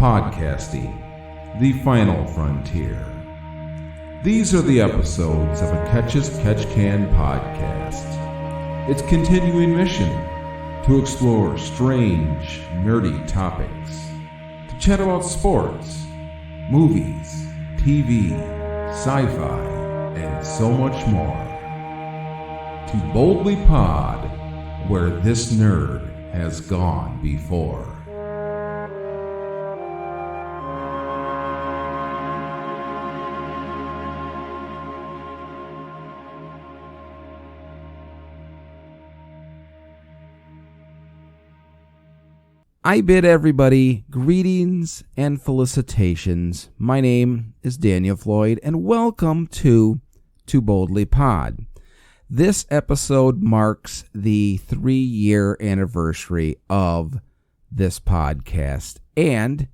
Podcasting, the final frontier. These are the episodes of a Catch as Catch Can podcast. Its continuing mission to explore strange, nerdy topics, to chat about sports, movies, TV, sci-fi, and so much more. To boldly pod where this nerd has gone before. I bid everybody greetings and felicitations. My name is Daniel Floyd, and welcome to Boldly Pod. This episode marks the 3-year anniversary of this podcast, and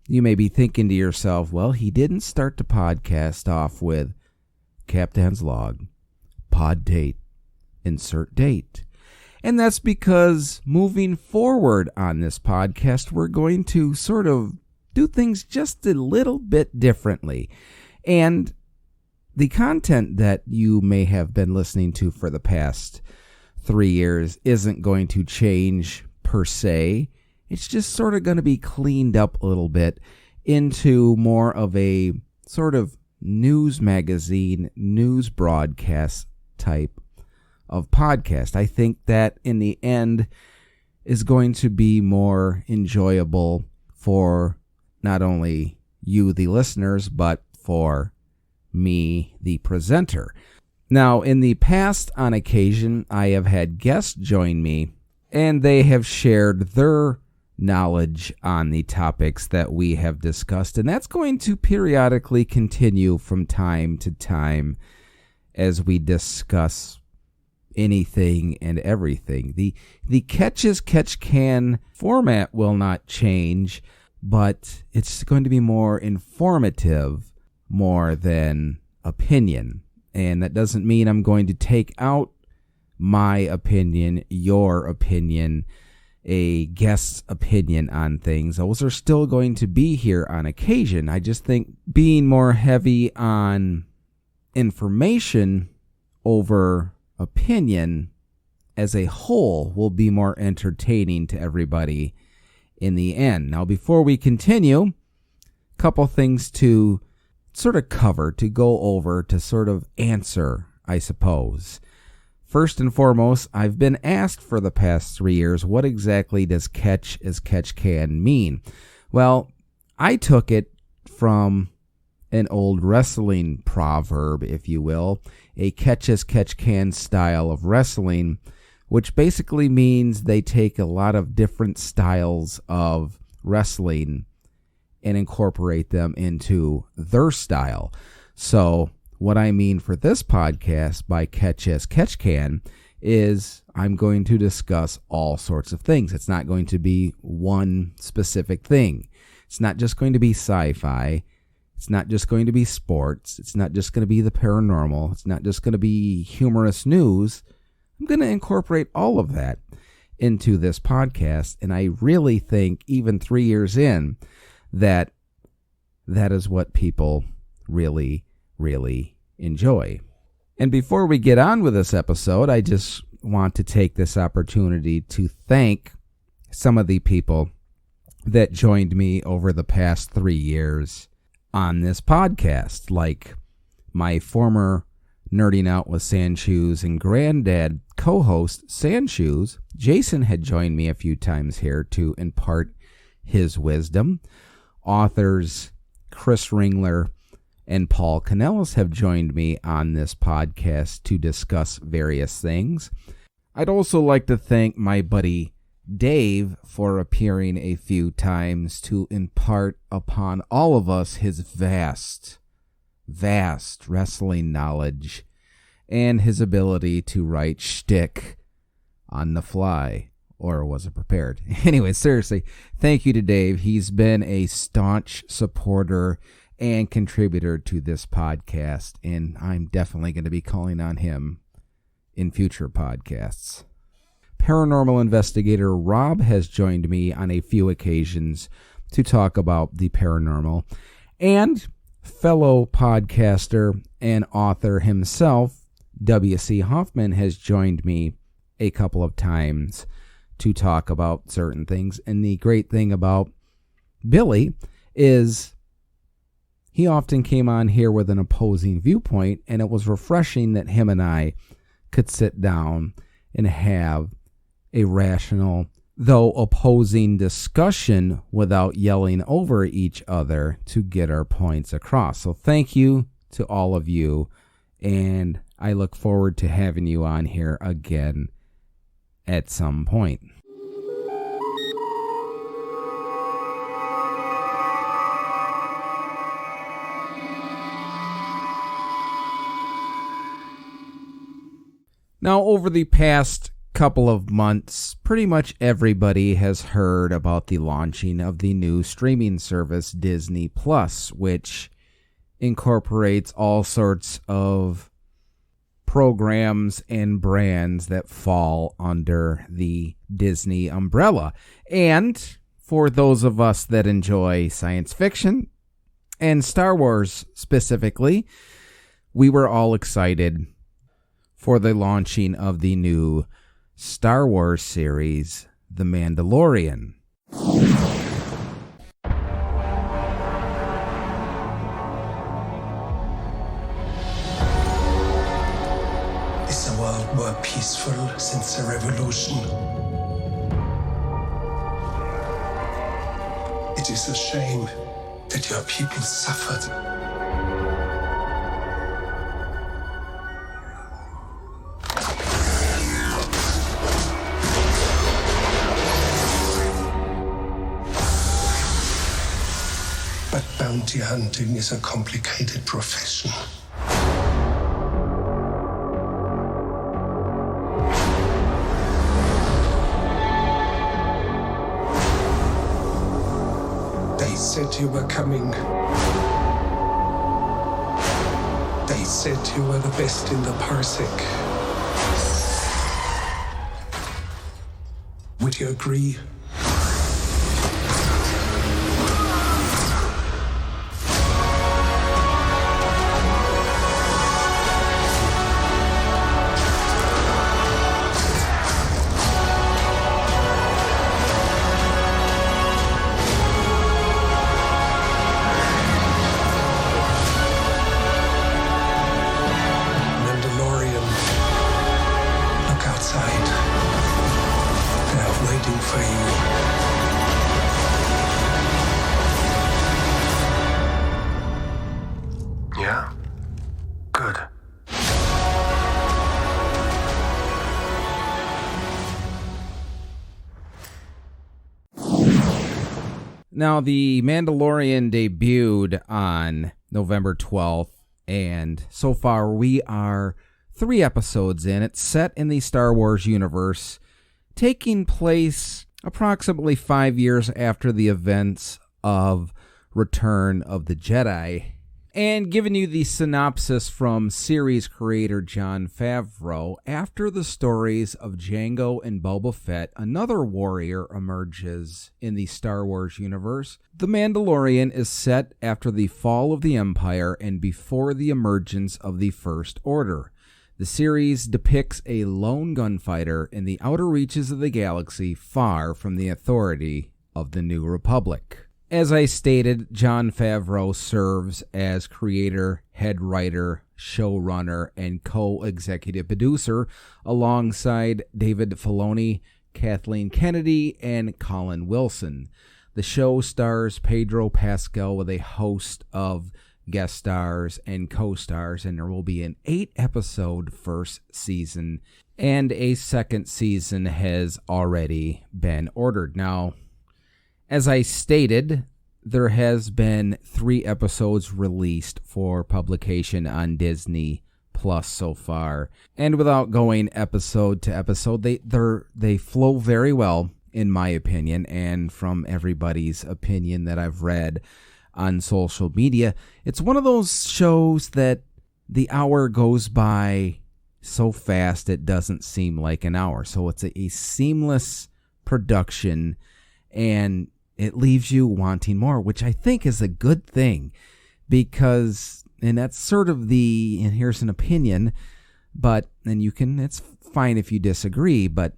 you may be thinking to yourself, well, he didn't start the podcast off with Captain's Log, pod date, insert date. And that's because moving forward on this podcast, we're going to sort of do things just a little bit differently. And the content that you may have been listening to for the past 3 years isn't going to change per se. It's just sort of going to be cleaned up a little bit into more of a sort of news magazine, news broadcast type of podcast. I think that in the end is going to be more enjoyable for not only you, the listeners, but for me, the presenter. Now, in the past, on occasion, I have had guests join me, and they have shared their knowledge on the topics that we have discussed, and that's going to periodically continue from time to time as we discuss anything and everything. The Catch as Catch Can format will not change, but it's going to be more informative more than opinion. And that doesn't mean I'm going to take out my opinion, your opinion, a guest's opinion on things. Those are still going to be here on occasion. I just think being more heavy on information over opinion as a whole will be more entertaining to everybody in the end. Now, before we continue, a couple things to sort of cover, to go over, to sort of answer, I suppose. First and foremost, I've been asked for the past 3 years, what exactly does catch as catch can mean? Well, I took it from an old wrestling proverb, if you will, a catch as catch can style of wrestling, which basically means they take a lot of different styles of wrestling and incorporate them into their style. So what I mean for this podcast by catch as catch can is I'm going to discuss all sorts of things. It's not going to be one specific thing. It's not just going to be sci-fi. It's not just going to be sports. It's not just going to be the paranormal. It's not just going to be humorous news. I'm going to incorporate all of that into this podcast. And I really think, even 3 years in, that is what people really, really enjoy. And before we get on with this episode, I just want to take this opportunity to thank some of the people that joined me over the past 3 years on this podcast, like my former Nerding Out with Sandshoes and Granddad co-host Sandshoes. Jason had joined me a few times here to impart his wisdom. Authors Chris Ringler and Paul Canellis have joined me on this podcast to discuss various things. I'd also like to thank my buddy Dave for appearing a few times to impart upon all of us his vast wrestling knowledge and his ability to write shtick on the fly, or was it prepared? Anyway, seriously, thank you to Dave. He's been a staunch supporter and contributor to this podcast, and I'm definitely going to be calling on him in future podcasts. Paranormal investigator Rob has joined me on a few occasions to talk about the paranormal. And fellow podcaster and author himself, W.C. Hoffman, has joined me a couple of times to talk about certain things. And the great thing about Billy is he often came on here with an opposing viewpoint, and it was refreshing that him and I could sit down and have a rational, though opposing discussion without yelling over each other to get our points across. So thank you to all of you, and I look forward to having you on here again at some point. Now, over the past couple of months, pretty much everybody has heard about the launching of the new streaming service Disney Plus, which incorporates all sorts of programs and brands that fall under the Disney umbrella. And for those of us that enjoy science fiction and Star Wars specifically, we were all excited for the launching of the new Star Wars series, The Mandalorian. Is the world more peaceful since the revolution? It is a shame that your people suffered. But bounty hunting is a complicated profession. They said you were coming. They said you were the best in the parsec. Would you agree? Mandalorian, look outside. They're waiting for you. Yeah? Good. Now, The Mandalorian debuted on November 12th, and so far we are 3 episodes in. It's set in the Star Wars universe, taking place approximately 5 years after the events of Return of the Jedi. And giving you the synopsis from series creator Jon Favreau, after the stories of Jango and Boba Fett, another warrior emerges in the Star Wars universe. The Mandalorian is set after the fall of the Empire and before the emergence of the First Order. The series depicts a lone gunfighter in the outer reaches of the galaxy, far from the authority of the New Republic. As I stated, Jon Favreau serves as creator, head writer, showrunner, and co-executive producer alongside David Filoni, Kathleen Kennedy, and Colin Wilson. The show stars Pedro Pascal with a host of guest stars and co-stars, and there will be an 8-episode first season, and a second season has already been ordered. Now, as I stated, there has been 3 episodes released for publication on Disney Plus so far. And without going episode to episode, they flow very well, in my opinion, and from everybody's opinion that I've read on social media. It's one of those shows that the hour goes by so fast it doesn't seem like an hour. So it's a seamless production, and it leaves you wanting more, which I think is a good thing because, and that's sort of and here's an opinion, it's fine if you disagree, but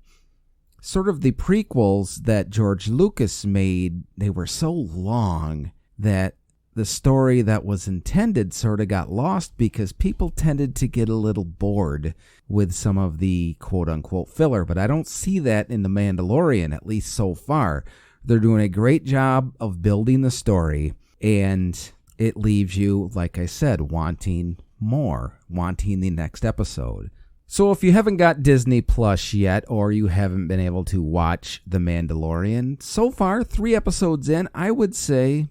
sort of the prequels that George Lucas made, they were so long that the story that was intended sort of got lost because people tended to get a little bored with some of the quote-unquote filler. But I don't see that in The Mandalorian, at least so far. They're doing a great job of building the story, and it leaves you, like I said, wanting more, wanting the next episode. So if you haven't got Disney Plus yet, or you haven't been able to watch The Mandalorian, so far, 3 episodes in, I would say,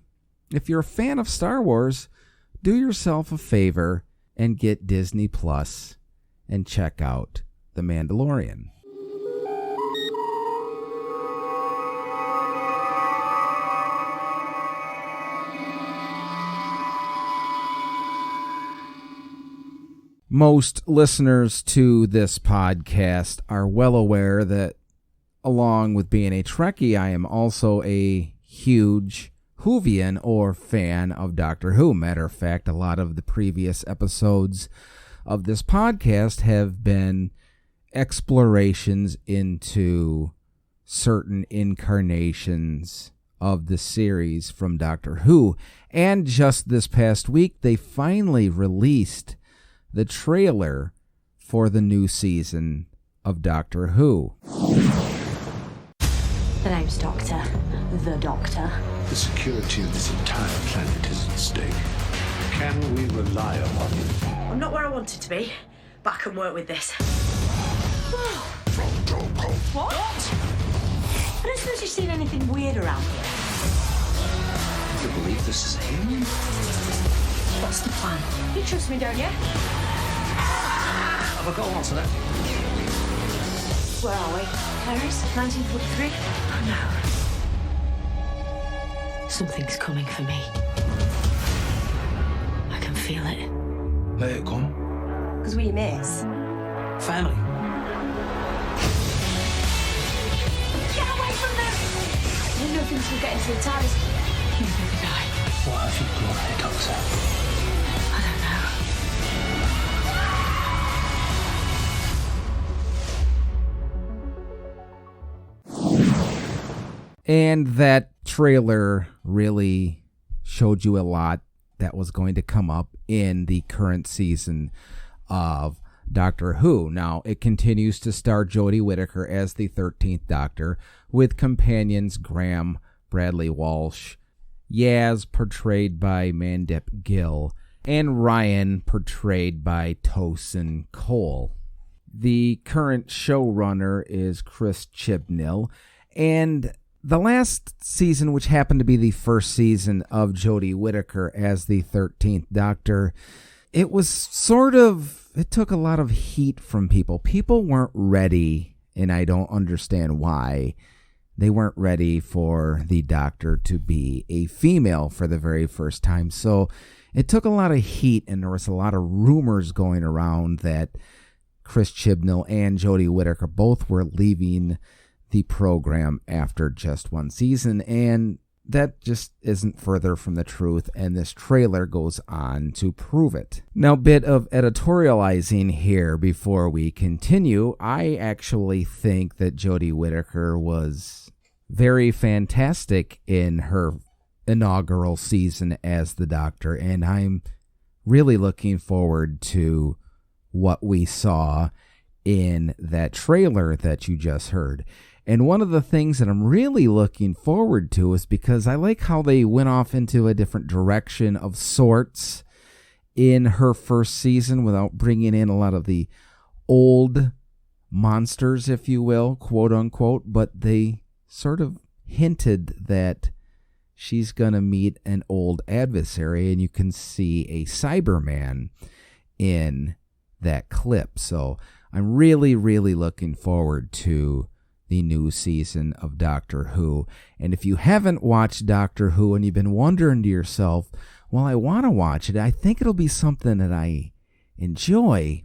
if you're a fan of Star Wars, do yourself a favor and get Disney Plus and check out The Mandalorian. Most listeners to this podcast are well aware that, along with being a Trekkie, I am also a huge Whovian or fan of Doctor Who. Matter of fact, a lot of the previous episodes of this podcast have been explorations into certain incarnations of the series from Doctor Who. And just this past week, they finally released the trailer for the new season of Doctor Who. The name's Doctor. The Doctor. The security of this entire planet is at stake. Can we rely upon you? I'm not where I wanted to be, but I can work with this. What? I don't suppose you've seen anything weird around here. You believe this is alien? What's the plan? You trust me, don't you? Have I got to answer that? Where are we? Paris, 1943? Oh no. Something's coming for me. I can feel it. Let it come. Because we miss. Family. Get away from them! I didn't know things would get into the tires. You're gonna die. What have you brought here, Doctor? I don't know. And that trailer really showed you a lot that was going to come up in the current season of Doctor Who. Now, it continues to star Jodie Whittaker as the 13th Doctor, with companions Graham Bradley Walsh, Yaz, portrayed by Mandip Gill, and Ryan, portrayed by Tosin Cole. The current showrunner is Chris Chibnall, and the last season, which happened to be the first season of Jodie Whittaker as the 13th Doctor, it took a lot of heat from people. People weren't ready, and I don't understand why. They weren't ready for the Doctor to be a female for the very first time. So it took a lot of heat, and there was a lot of rumors going around that Chris Chibnall and Jodie Whittaker both were leaving the program after just one season, and that just isn't further from the truth, and this trailer goes on to prove it. Now, bit of editorializing here before we continue. I actually think that Jodie Whittaker was very fantastic in her inaugural season as the Doctor, and I'm really looking forward to what we saw in that trailer that you just heard. And one of the things that I'm really looking forward to is because I like how they went off into a different direction of sorts in her first season without bringing in a lot of the old monsters, if you will, quote unquote, but they sort of hinted that she's going to meet an old adversary, and you can see a Cyberman in that clip. So I'm really, really looking forward to the new season of Doctor Who. And if you haven't watched Doctor Who and you've been wondering to yourself, well, I want to watch it, I think it'll be something that I enjoy,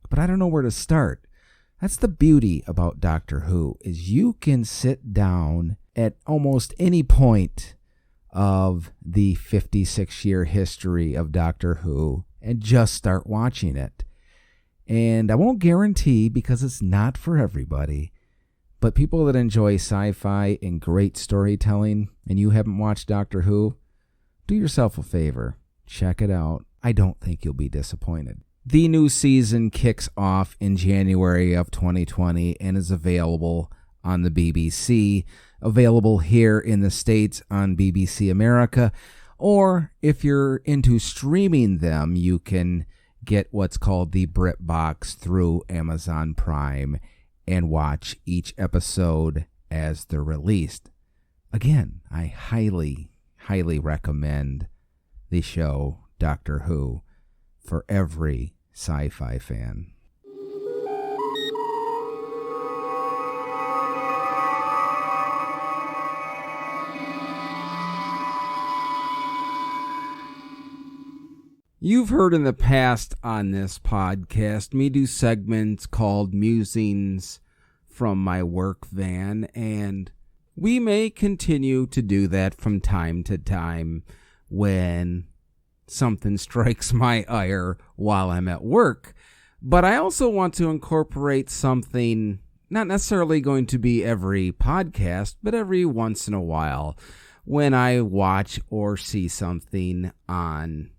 but I don't know where to start. That's the beauty about Doctor Who, is you can sit down at almost any point of the 56-year history of Doctor Who and just start watching it. And I won't guarantee, because it's not for everybody, but people that enjoy sci-fi and great storytelling and you haven't watched Doctor Who, do yourself a favor. Check it out. I don't think you'll be disappointed. The new season kicks off in January of 2020 and is available on the BBC, available here in the States on BBC America, or if you're into streaming them, you can get what's called the BritBox through Amazon Prime and watch each episode as they're released. Again, I highly recommend the show Doctor Who for every sci-fi fan. You've heard in the past on this podcast me do segments called Musings from My Work Van, and we may continue to do that from time to time when something strikes my ire while I'm at work. But I also want to incorporate something, not necessarily going to be every podcast, but every once in a while when I watch or see something on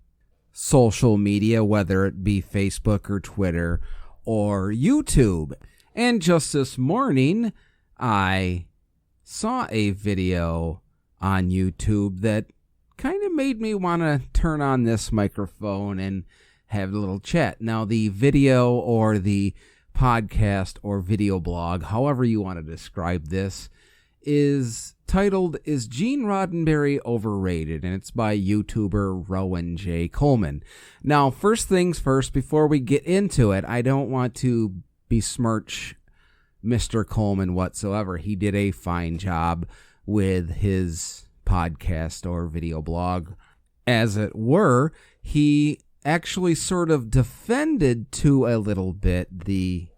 social media, whether it be Facebook or Twitter or YouTube. And just this morning, I saw a video on YouTube that kind of made me want to turn on this microphone and have a little chat. Now, the video or the podcast or video blog, however you want to describe this, is titled, Is Gene Roddenberry Overrated? And it's by YouTuber Rowan J. Coleman. Now, first things first, before we get into it, I don't want to besmirch Mr. Coleman whatsoever. He did a fine job with his podcast or video blog. As it were, he actually sort of defended to a little bit the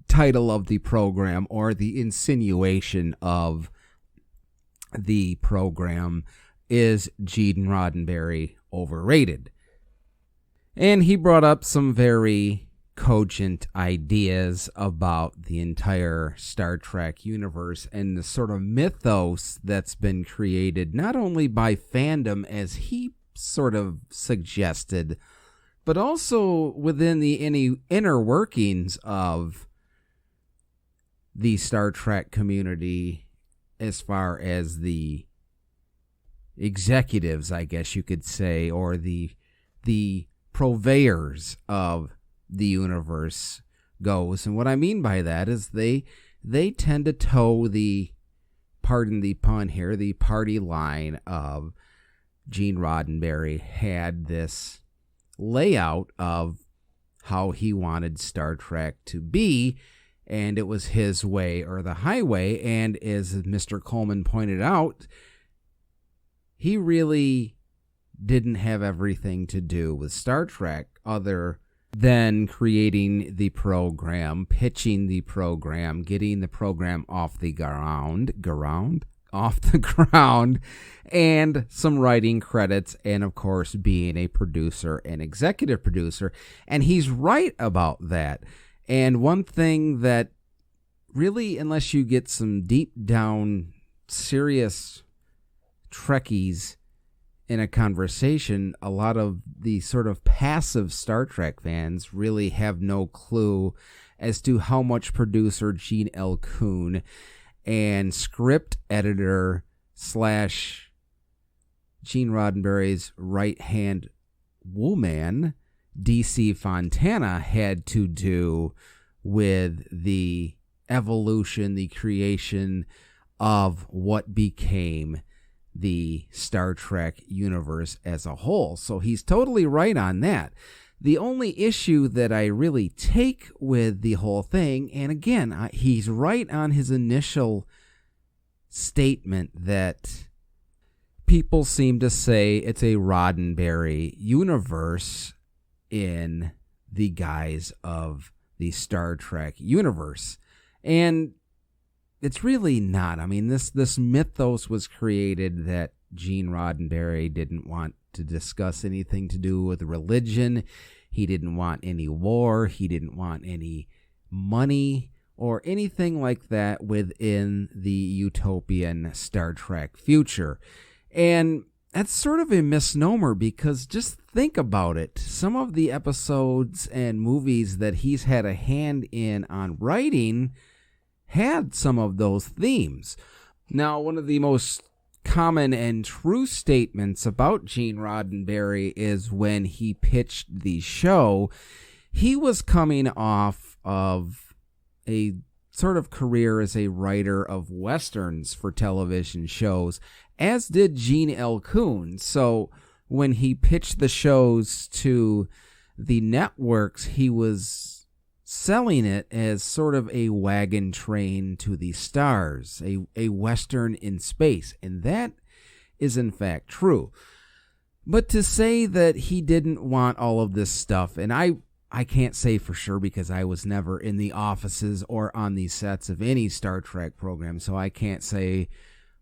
title of the program, or the insinuation of the program, Is Gene Roddenberry Overrated? And he brought up some very cogent ideas about the entire Star Trek universe and the sort of mythos that's been created not only by fandom, as he sort of suggested, but also within the inner workings of the Star Trek community, as far as the executives, I guess you could say, or the purveyors of the universe goes. And what I mean by that is they tend to toe the, pardon the pun here, the party line of Gene Roddenberry had this layout of how he wanted Star Trek to be, and it was his way or the highway. And as Mr. Coleman pointed out, he really didn't have everything to do with Star Trek other than creating the program, pitching the program, getting the program off the ground, and some writing credits, and of course being a producer and executive producer. And he's right about that. And one thing that really, unless you get some deep down serious Trekkies in a conversation, a lot of the sort of passive Star Trek fans really have no clue as to how much producer Gene L. Kuhn and script editor / Gene Roddenberry's right-hand woman, DC Fontana, had to do with the evolution, the creation of what became the Star Trek universe as a whole. So he's totally right on that. The only issue that I really take with the whole thing, and again, he's right on his initial statement that people seem to say it's a Roddenberry universe in the guise of the Star Trek universe. And it's really not. I mean, this mythos was created that Gene Roddenberry didn't want to discuss anything to do with religion. He didn't want any war. He didn't want any money or anything like that within the utopian Star Trek future. And that's sort of a misnomer, because just think about it. Some of the episodes and movies that he's had a hand in on writing had some of those themes. Now, one of the most common and true statements about Gene Roddenberry is when he pitched the show, he was coming off of a sort of career as a writer of westerns for television shows, as did Gene L. Coon. So when he pitched the shows to the networks, he was selling it as sort of a wagon train to the stars, a western in space. And that is in fact true. But to say that he didn't want all of this stuff, and I can't say for sure because I was never in the offices or on the sets of any Star Trek program, so I can't say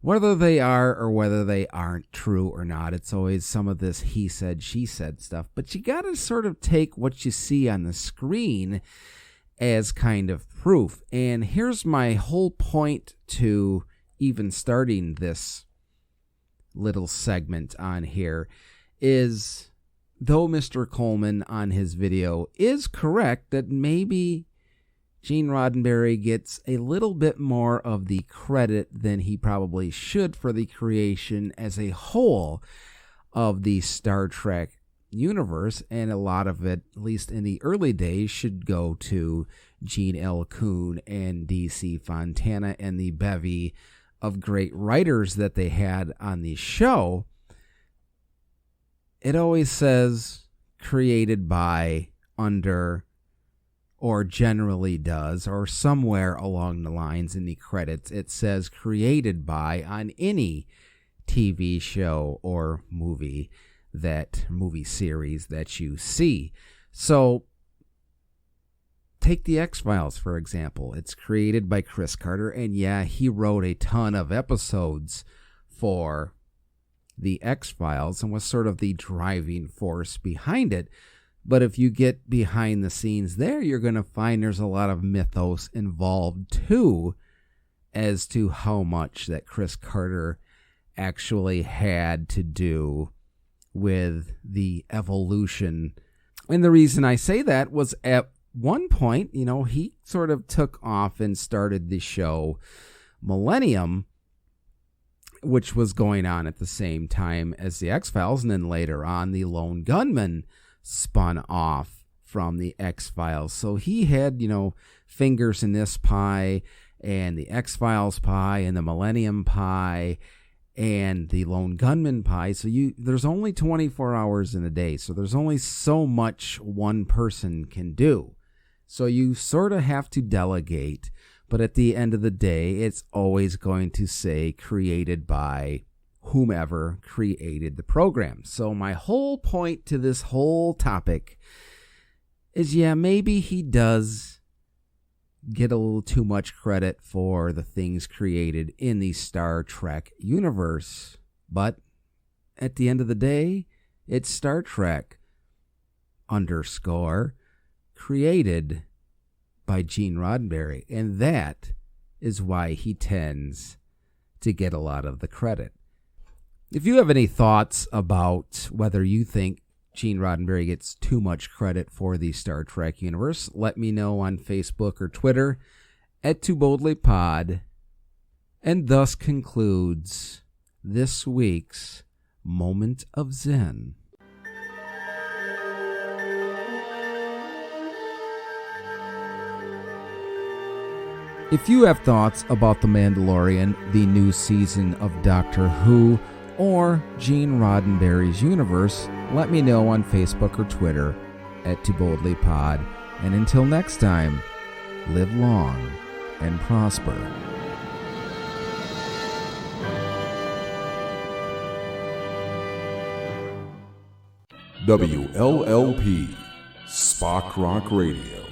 whether they are or whether they aren't true or not. It's always some of this he said, she said stuff. But you got to sort of take what you see on the screen as kind of proof. And here's my whole point to even starting this little segment on here is, though Mr. Coleman on his video is correct that maybe Gene Roddenberry gets a little bit more of the credit than he probably should for the creation as a whole of the Star Trek universe, and a lot of it, at least in the early days, should go to Gene L. Coon and D.C. Fontana and the bevy of great writers that they had on the show. It always says created by, under, or generally does, or somewhere along the lines in the credits, it says created by on any TV show or movie series that you see. So take the X-Files, for example. It's created by Chris Carter, and yeah, he wrote a ton of episodes for the X-Files and was sort of the driving force behind it. But if you get behind the scenes there, you're going to find there's a lot of mythos involved too, as to how much that Chris Carter actually had to do with the evolution. And the reason I say that was at one point, he sort of took off and started the show Millennium, which was going on at the same time as the X-Files, and then later on the Lone Gunman spun off from the X-Files. So he had, fingers in this pie, and the X-Files pie, and the Millennium pie, and the Lone Gunman pie. So there's only 24 hours in a day, so there's only so much one person can do. So you sort of have to delegate, but at the end of the day, it's always going to say created by whomever created the program. So my whole point to this whole topic is, yeah, maybe he does get a little too much credit for the things created in the Star Trek universe, but at the end of the day, it's Star Trek _ created by Gene Roddenberry, and that is why he tends to get a lot of the credit. If you have any thoughts about whether you think Gene Roddenberry gets too much credit for the Star Trek universe, let me know on Facebook or Twitter at TooBoldlyPod. And thus concludes this week's Moment of Zen. If you have thoughts about The Mandalorian, the new season of Doctor Who, or Gene Roddenberry's universe, let me know on Facebook or Twitter at TooBoldlyPod. And until next time, live long and prosper. WLLP Spock Rock Radio.